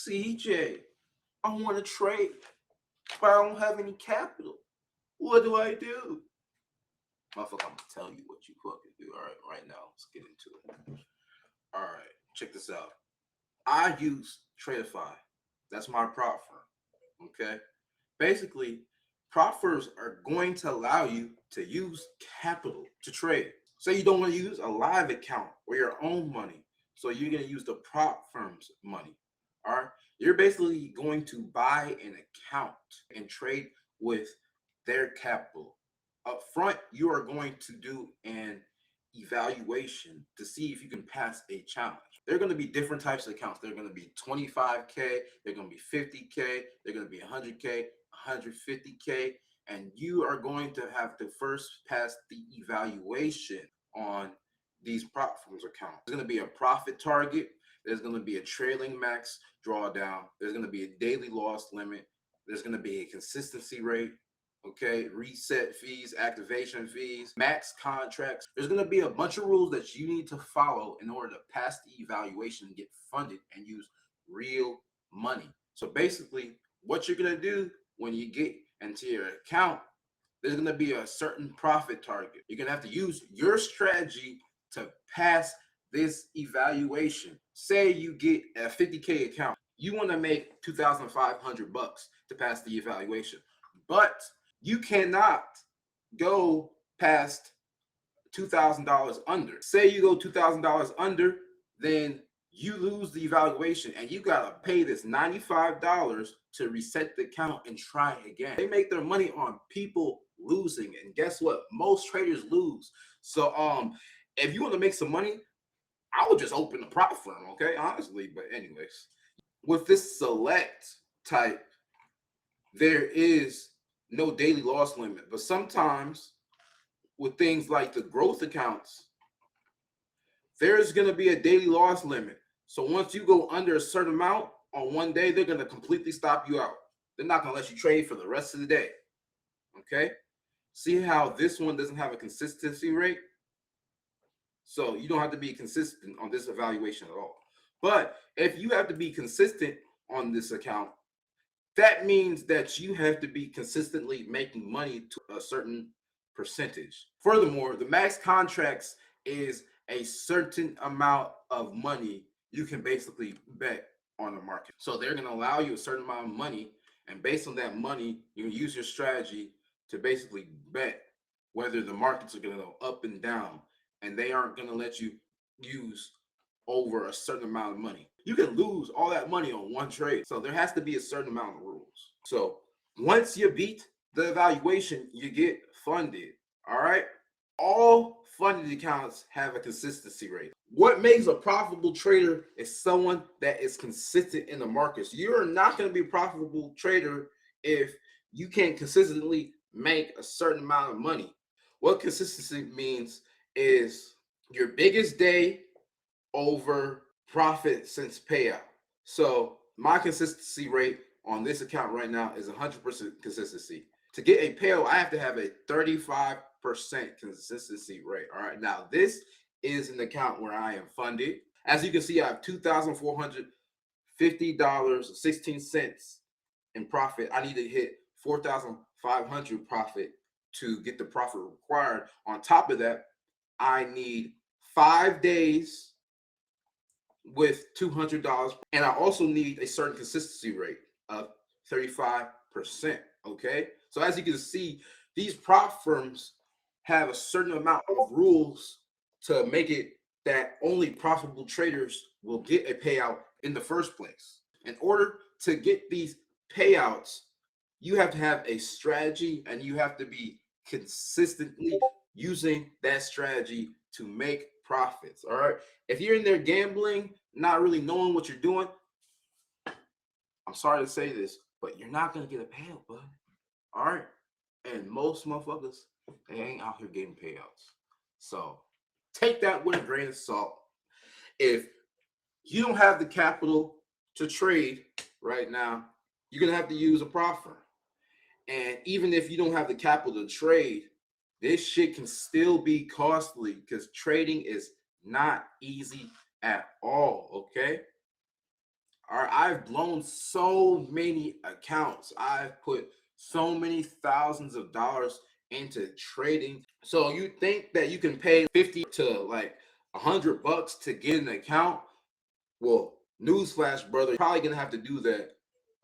CJ, I want to trade, but I don't have any capital. What do I do? Motherfucker, I'm gonna tell you what you fucking do. All right now, let's get into it. All right, check this out. I use Tradeify. That's my prop firm. Okay, basically, prop firms are going to allow you to use capital to trade. Say you don't want to use a live account or your own money, so you're gonna use the prop firm's money. All right, you're basically going to buy an account and trade with their capital. Up front, you are going to do an evaluation to see if you can pass a challenge. There are going to be different types of accounts. They're going to be 25K, they're going to be 50K, they're going to be 100K, 150K, and you are going to have to first pass the evaluation on these platforms accounts. There's going to be a profit target, there's going to be a trailing max drawdown, there's going to be a daily loss limit, there's going to be a consistency rate, okay, reset fees, activation fees, max contracts. There's going to be a bunch of rules that you need to follow in order to pass the evaluation and get funded and use real money. So basically, what you're going to do when you get into your account, there's going to be a certain profit target. You're going to have to use your strategy to pass this evaluation. Say you get a 50K account. You want to make 2,500 bucks to pass the evaluation. But you cannot go past $2,000 under. Say you go $2,000 under, then you lose the evaluation and you gotta pay this $95 to reset the account and try again. They make their money on people losing, and guess what? Most traders lose. So if you want to make some money, I would just open a prop firm, okay? Honestly, but anyways, with this select type, there is no daily loss limit. But sometimes with things like the growth accounts, there's going to be a daily loss limit. So once you go under a certain amount on one day, they're going to completely stop you out. They're not going to let you trade for the rest of the day. Okay? See how this one doesn't have a consistency rate? So you don't have to be consistent on this evaluation at all. But if you have to be consistent on this account, that means that you have to be consistently making money to a certain percentage. Furthermore, the max contracts is a certain amount of money you can basically bet on the market. So they're going to allow you a certain amount of money, and based on that money, you can use your strategy to basically bet whether the markets are going to go up and down, and they aren't going to let you use over a certain amount of money. You can lose all that money on one trade. So there has to be a certain amount of rules. So once you beat the evaluation, you get funded. All right. All funded accounts have a consistency rate. What makes a profitable trader is someone that is consistent in the markets. You're not going to be a profitable trader if you can't consistently make a certain amount of money. What consistency means is your biggest day over profit since payout. So my consistency rate on this account right now is 100% consistency. To get a payout, I have to have a 35% consistency rate. All right. Now, this is an account where I am funded. As you can see, I have $2,450.16 in profit. I need to hit 4,500 profit to get the profit required. On top of that, I need 5 days with $200, and I also need a certain consistency rate of 35%. Okay, so as you can see, these prop firms have a certain amount of rules to make it that only profitable traders will get a payout in the first place. In order to get these payouts, you have to have a strategy and you have to be consistently using that strategy to make profits. All right. If you're in there gambling, not really knowing what you're doing, I'm sorry to say this, but you're not gonna get a payout, bud. All right. And most motherfuckers, they ain't out here getting payouts. So take that with a grain of salt. If you don't have the capital to trade right now, you're gonna have to use a prop firm. And even if you don't have the capital to trade, this shit can still be costly because trading is not easy at all. Okay. All right, I've blown so many accounts. I've put so many thousands of dollars into trading. So you think that you can pay 50 to like $100 to get an account? Well, newsflash, brother, you're probably gonna have to do that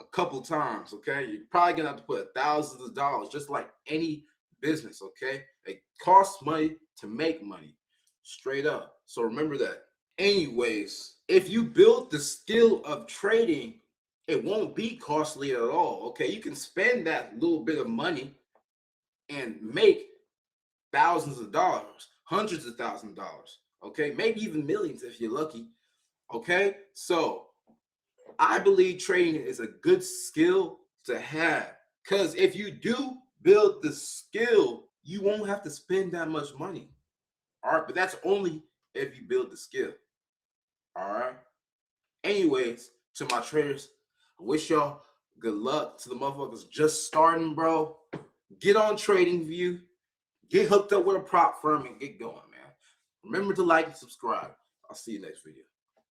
a couple times. Okay, you're probably gonna have to put thousands of dollars, just like any business. Okay, it costs money to make money, straight up. So remember that. Anyways, if you build the skill of trading, it won't be costly at all. Okay, you can spend that little bit of money and make thousands of dollars, hundreds of thousands of dollars. Okay, maybe even millions if you're lucky. Okay, so I believe trading is a good skill to have, because if you do build the skill, you won't have to spend that much money. All right, but that's only if you build the skill. All right. Anyways, to my traders, I wish y'all good luck. To the motherfuckers just starting, bro, get on TradingView, get hooked up with a prop firm, and get going, man. Remember to like and subscribe. I'll see you next video.